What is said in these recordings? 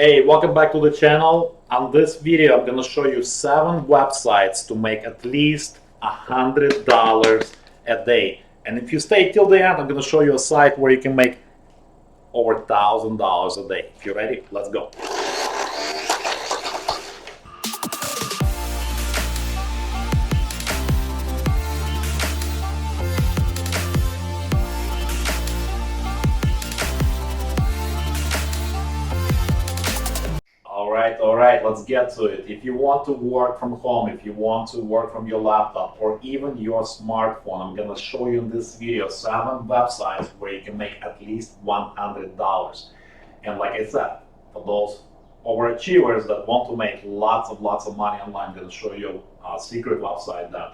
Hey, welcome back to the channel. On this video, I'm gonna show you 7 websites to make at least $100 a day. And if you stay till the end, I'm gonna show you a site where you can make over $1,000 a day. If you're ready, let's go. All right, let's get to it. If you want to work from home, if you want to work from your laptop or even your smartphone, I'm gonna show you in this video 7 websites where you can make at least $100. And like I said, for those overachievers that want to make lots of money online, I'm gonna show you a secret website that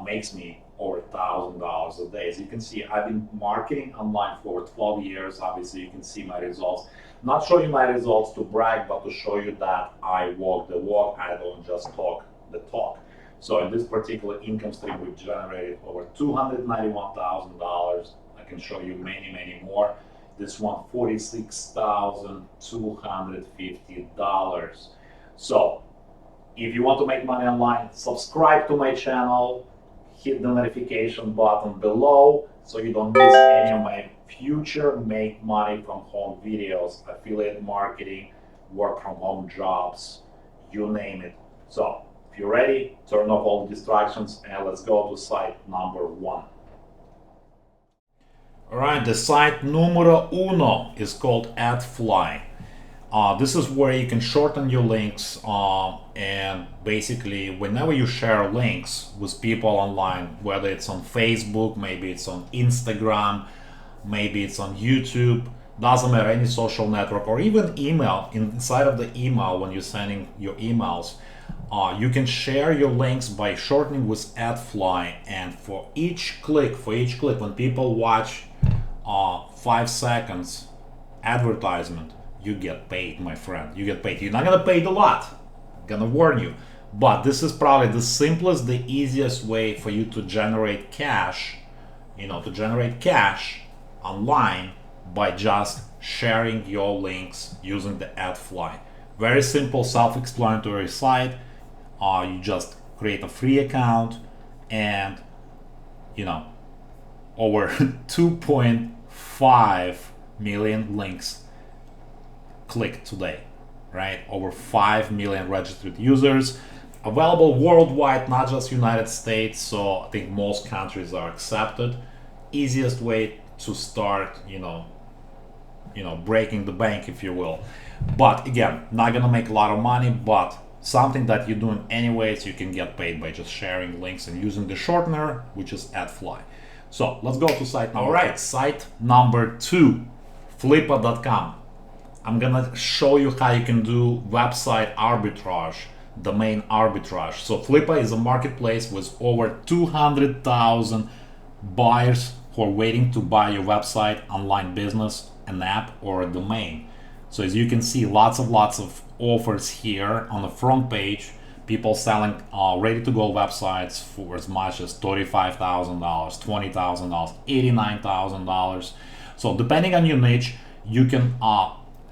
makes me over $1,000 a day. As you can see, I've been marketing online for over 12 years. Obviously, you can see my results. Not show you my results to brag, but to show you that I walk the walk. I don't just talk the talk. So in this particular income stream, we've generated over $291,000. I can show you many more. This one, $46,250. So if you want to make money online, subscribe to my channel, hit the notification button below so you don't miss any of my future make money from home videos, affiliate marketing, work from home jobs, you name it. So if you're ready, turn off all the distractions and let's go to site number 1. All right, the site numero uno is called Adfly. This is where you can shorten your links and basically whenever you share links with people online, whether it's on Facebook, maybe it's on Instagram, maybe it's on YouTube, doesn't matter, any social network or even email, inside of the email when you're sending your emails, you can share your links by shortening with Adfly, and for each click, when people watch 5 seconds advertisement, you get paid, my friend. You get paid. You're not gonna pay a lot, I'm gonna warn you, but this is probably the simplest, the easiest way for you to generate cash, online by just sharing your links using the Adfly. Very simple, self-explanatory site. You just create a free account and over 2.5 million links clicked today, right? Over 5 million registered users, available worldwide, not just United States. So I think most countries are accepted. Easiest way to start, breaking the bank, if you will. But again, not gonna make a lot of money, but something that you're doing anyways. You can get paid by just sharing links and using the shortener, which is Adfly. So let's go to site number 2. Site number 2, Flippa.com. I'm gonna show you how you can do website arbitrage, domain arbitrage. So Flippa is a marketplace with over 200,000 buyers who are waiting to buy your website, online business, an app, or a domain. So as you can see, lots of offers here on the front page. People selling ready-to-go websites for as much as $35,000, $20,000, $89,000. So depending on your niche, you can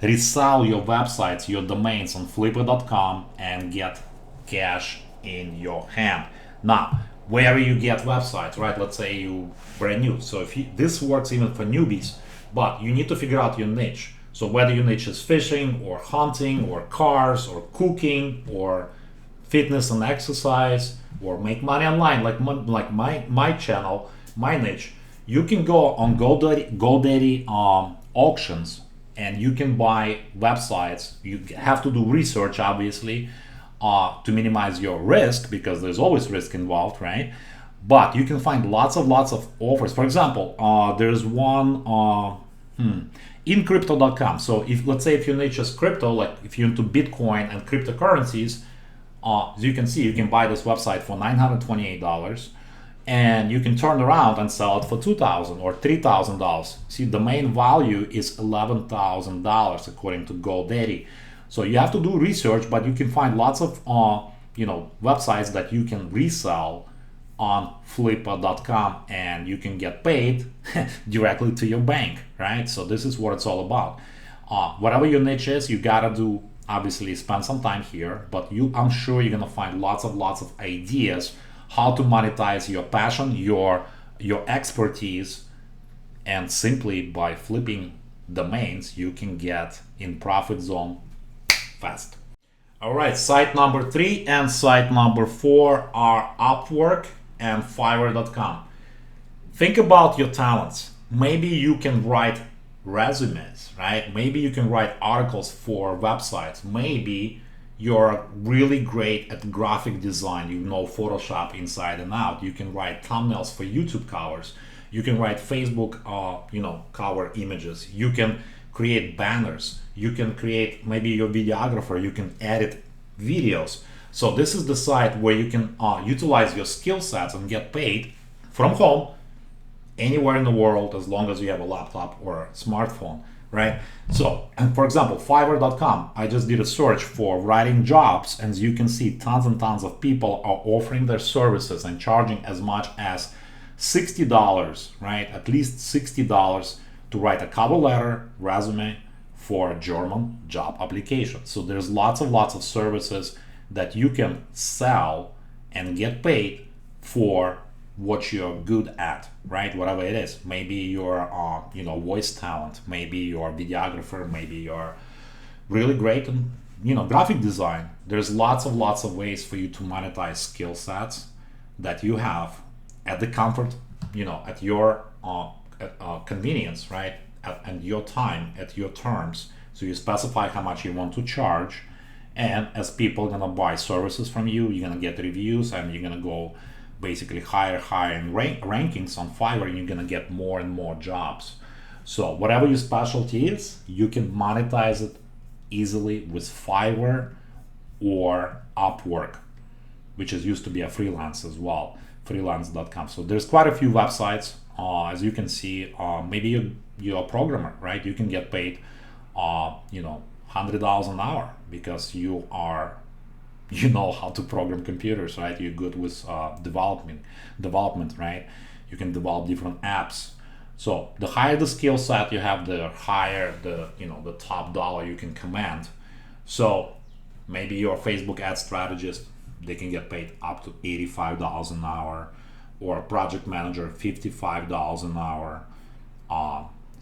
resell your websites, your domains on Flippa.com and get cash in your hand. Now, where you get websites, right? Let's say you brand new. So this works even for newbies, but you need to figure out your niche. So whether your niche is fishing or hunting or cars or cooking or fitness and exercise or make money online, like my channel, my niche, you can go on GoDaddy auctions and you can buy websites. You have to do research, obviously, to minimize your risk, because there's always risk involved, right? But you can find lots of offers. For example, there's one in crypto.com. So let's say if your niche is crypto, like if you're into Bitcoin and cryptocurrencies, as you can see, you can buy this website for $928 and you can turn around and sell it for $2,000 or $3,000. See, the main value is $11,000 according to GoDaddy. So you have to do research, but you can find lots of websites that you can resell on Flippa.com and you can get paid directly to your bank, right? So this is what it's all about. Whatever your niche is, you gotta do, obviously spend some time here, but I'm sure you're gonna find lots of ideas how to monetize your passion, your expertise, and simply by flipping domains, you can get in profit zone fast. All right, site number 3 and site number 4 are Upwork and Fiverr.com. Think about your talents. Maybe you can write resumes, right? Maybe you can write articles for websites. Maybe you're really great at graphic design. You know Photoshop inside and out. You can write thumbnails for YouTube covers. You can write Facebook, cover images. You can create banners. You can create, maybe you're a videographer. You can edit videos. So this is the site where you can utilize your skill sets and get paid from home, anywhere in the world, as long as you have a laptop or a smartphone, right? So, and for example, Fiverr.com, I just did a search for writing jobs, and as you can see, tons and tons of people are offering their services and charging as much as $60, right? At least $60 to write a cover letter, resume for a German job application. So there's lots of services that you can sell and get paid for what you're good at, right? Whatever it is. Maybe you're voice talent, maybe you're a videographer, maybe you're really great in graphic design. There's lots of ways for you to monetize skill sets that you have at the comfort, at your convenience, right? At your time, at your terms. So you specify how much you want to charge, and as people are gonna buy services from you, you're gonna get reviews, and you're gonna go basically higher in rankings on Fiverr, and you're gonna get more and more jobs. So whatever your specialty is, you can monetize it easily with Fiverr or Upwork, which is used to be a freelance as well, freelance.com. So there's quite a few websites. As you can see, maybe you're a programmer, right? You can get paid $100 an hour because you know how to program computers, right? You're good with development, right? You can develop different apps. So the higher the skill set you have, the higher the top dollar you can command. So maybe you're a Facebook ad strategist, they can get paid up to $85 an hour, or a project manager, $55 an hour.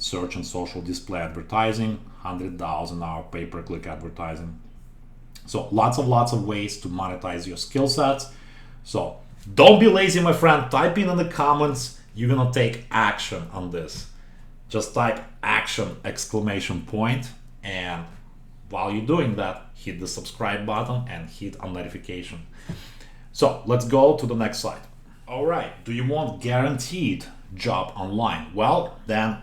Search and social display advertising, $100 an hour, pay-per-click advertising. So lots of ways to monetize your skill sets. So don't be lazy, my friend. Type in the comments. You're gonna take action on this. Just type action ! And while you're doing that, hit the subscribe button and hit a notification. So let's go to the next slide. All right, do you want guaranteed job online? Well, then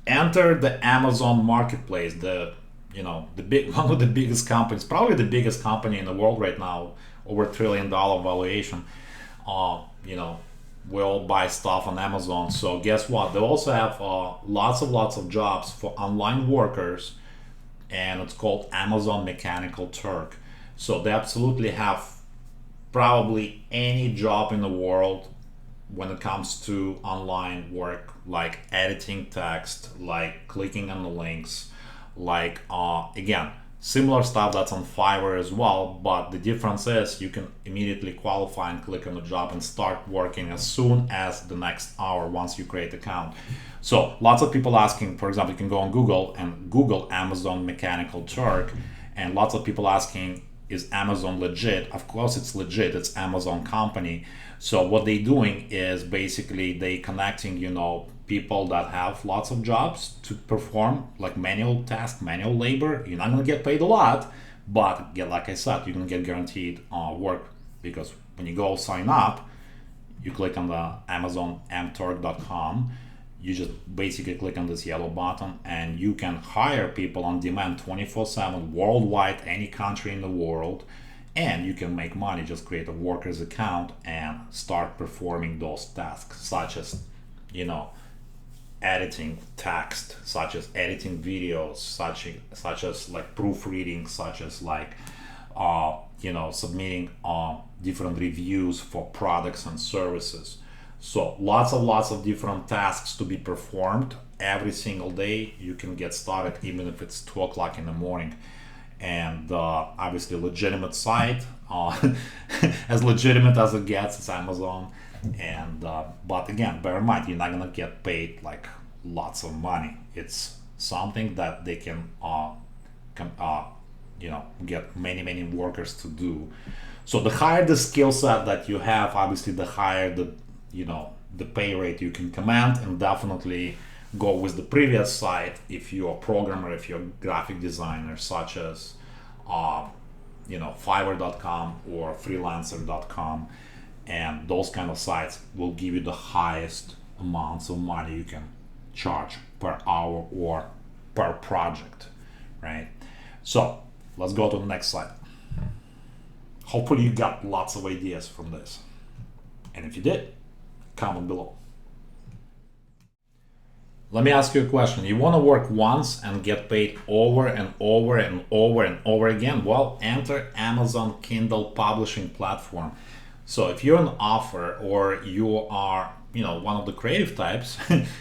enter the Amazon marketplace, one of the biggest companies, probably the biggest company in the world right now, over $1 trillion valuation. We all buy stuff on Amazon. So guess what? They also have lots of jobs for online workers, and it's called Amazon Mechanical Turk. So they absolutely have probably any job in the world when it comes to online work, like editing text, like clicking on the links, like again, similar stuff that's on Fiverr as well, but the difference is you can immediately qualify and click on the job and start working as soon as the next hour once you create an account. So lots of people asking, for example, you can go on Google and Google Amazon Mechanical Turk, and lots of people asking, is Amazon legit? Of course it's legit, it's Amazon company. So what they're doing is basically they connecting, people that have lots of jobs to perform like manual tasks, manual labor. You're not gonna get paid a lot, but like I said, you're gonna get guaranteed work, because when you go sign up, you click on the AmazonMTurk.com. You just basically click on this yellow button, and you can hire people on demand 24/7 worldwide, any country in the world, and you can make money. Just create a worker's account and start performing those tasks, such as editing text, such as editing videos, such as like proofreading, such as like submitting different reviews for products and services. So lots of different tasks to be performed, every single day. You can get started even if it's 2 o'clock in the morning. And obviously legitimate site, as legitimate as it gets, it's Amazon. And but again, bear in mind, you're not gonna get paid like lots of money. It's something that they can get many workers to do. So the higher the skill set that you have, obviously the higher the pay rate you can command. And definitely go with the previous site if you're a programmer, if you're a graphic designer, such as Fiverr.com or freelancer.com. And those kind of sites will give you the highest amounts of money you can charge per hour or per project, right? So let's go to the next slide. Hopefully you got lots of ideas from this. And if you did, comment below. Let me ask you a question. You want to work once and get paid over and over and over and over again? Well, enter Amazon Kindle publishing platform. So if you're an author or you are, one of the creative types,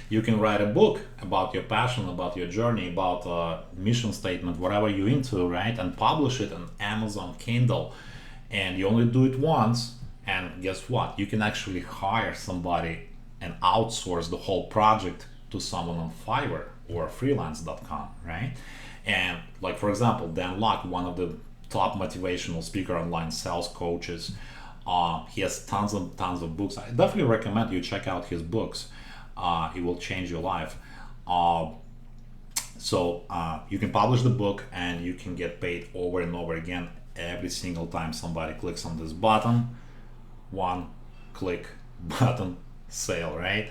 you can write a book about your passion, about your journey, about a mission statement, whatever you're into, right? And publish it on Amazon Kindle. And you only do it once. And guess what? You can actually hire somebody and outsource the whole project to someone on Fiverr or freelance.com, right? And like, for example, Dan Lok, one of the top motivational speaker, online sales coaches, he has tons of books. I definitely recommend you check out his books. It will change your life. So you can publish the book and you can get paid over and over again every single time somebody clicks on this button. One click button sale, right?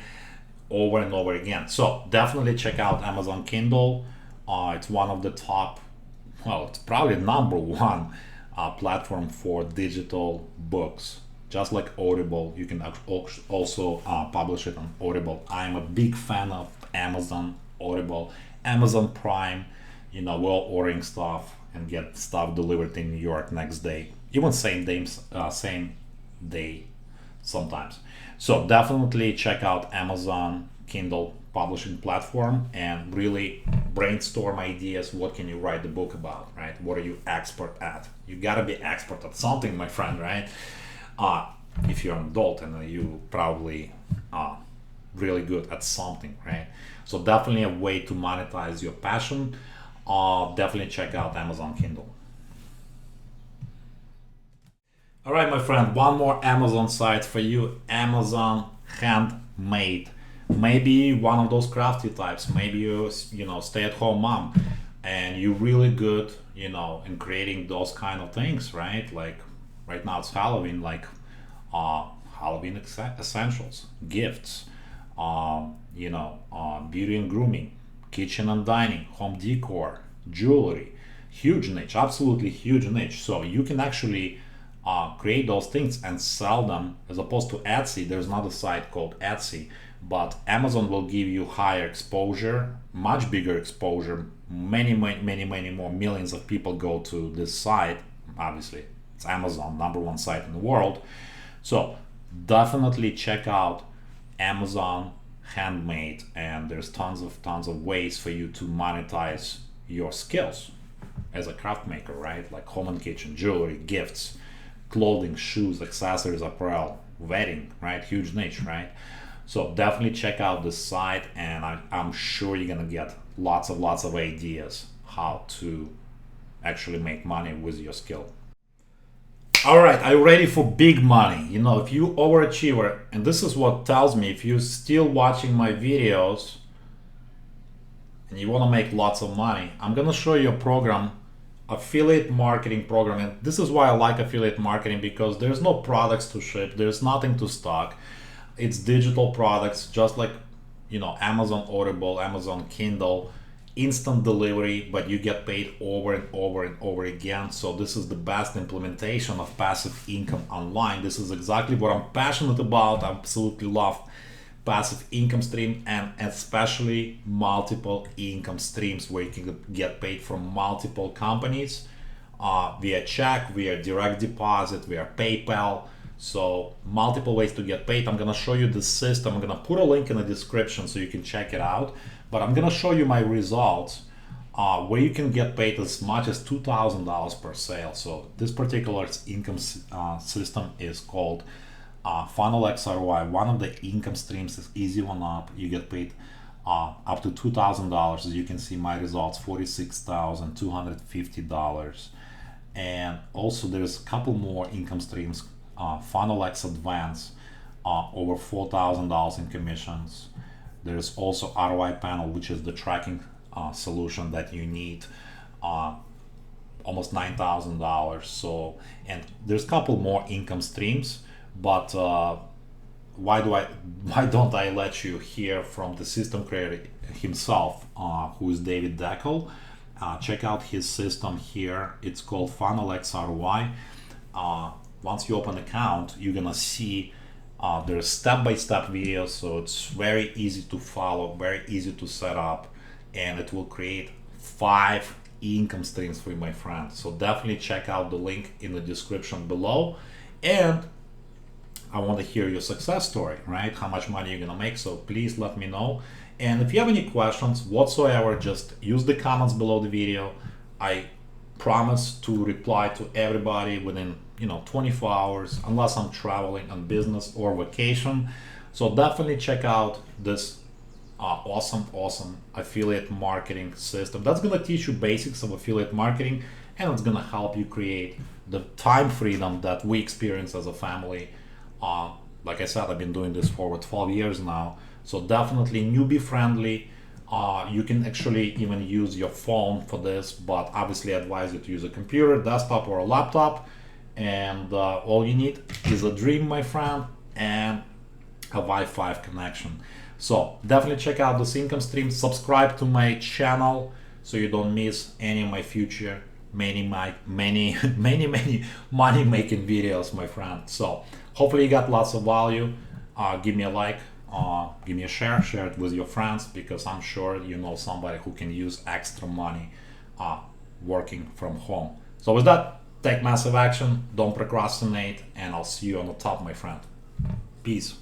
Over and over again. So definitely check out Amazon Kindle. It's one of the top, it's probably number one platform for digital books. Just like Audible, you can also publish it on Audible. I'm a big fan of Amazon Audible, Amazon Prime. We're ordering stuff and get stuff delivered in New York next day, even same day sometimes. So definitely check out Amazon Kindle publishing platform and really brainstorm ideas. What can you write the book about, right? What are you expert at? You gotta be expert at something, my friend, right? If you're an adult, and you probably really good at something, right? So definitely a way to monetize your passion. Definitely check out Amazon Kindle. All right, my friend, one more Amazon site for you. Amazon Handmade. Maybe one of those crafty types. Maybe you stay-at-home mom and you're really good in creating those kind of things, right? Like right now it's Halloween, like Halloween essentials, gifts, beauty and grooming, kitchen and dining, home decor, jewelry. Huge niche, absolutely huge niche. So you can actually create those things and sell them, as opposed to Etsy. There's another site called Etsy, but Amazon will give you higher exposure, much bigger exposure. Many more millions of people go to this site. Obviously, it's Amazon, number one site in the world. So definitely check out Amazon Handmade, and there's tons of ways for you to monetize your skills as a craft maker, right? Like home and kitchen, jewelry, gifts, clothing, shoes, accessories, apparel, wedding, right? Huge niche, right? So definitely check out this site, and I'm sure you're gonna get lots of ideas how to actually make money with your skill. All right, are you ready for big money? If you overachiever, and this is what tells me if you're still watching my videos and you want to make lots of money, I'm gonna show you a program, affiliate marketing program. And this is why I like affiliate marketing, because there's no products to ship, there's nothing to stock. It's digital products, just like Amazon Audible, Amazon Kindle, instant delivery, but you get paid over and over and over again. So this is the best implementation of passive income online. This is exactly what I'm passionate about. I absolutely love passive income stream, and especially multiple income streams where you can get paid from multiple companies via check, via direct deposit, via PayPal. So multiple ways to get paid. I'm gonna show you the system. I'm gonna put a link in the description so you can check it out. but I'm gonna show you my results where you can get paid as much as $2,000 per sale. So this particular income system is called FunnelX ROI. One of the income streams is easy one up. You get paid up to $2,000. As you can see, my results $46,250. And also there's a couple more income streams. FunnelX Advance, over $4,000 in commissions. There's also ROI panel, which is the tracking solution that you need, almost $9,000. So, and there's a couple more income streams, but why don't I let you hear from the system creator himself, who is David Deckel. Check out his system here. It's called FunnelX ROI. Once you open an account, you're gonna see there's step-by-step videos, so it's very easy to follow, very easy to set up, and it will create 5 income streams for you, my friend. So definitely check out the link in the description below. And I want to hear your success story, right? How much money you're gonna make, so please let me know. And if you have any questions whatsoever, just use the comments below the video. I promise to reply to everybody within 24 hours, unless I'm traveling on business or vacation. So definitely check out this awesome affiliate marketing system that's gonna teach you basics of affiliate marketing, and it's gonna help you create the time freedom that we experience as a family. Like I said, I've been doing this for over 12 years now, so definitely newbie friendly. You can actually even use your phone for this, but obviously I advise you to use a computer, desktop, or a laptop. And all you need is a dream, my friend, and a Wi-Fi connection. So definitely check out this income stream. Subscribe to my channel so you don't miss any of my future many money making videos, my friend. So hopefully you got lots of value. Give me a like, give me a share it with your friends, because I'm sure you know somebody who can use extra money working from home. So with that, take massive action, don't procrastinate, and I'll see you on the top, my friend. Peace.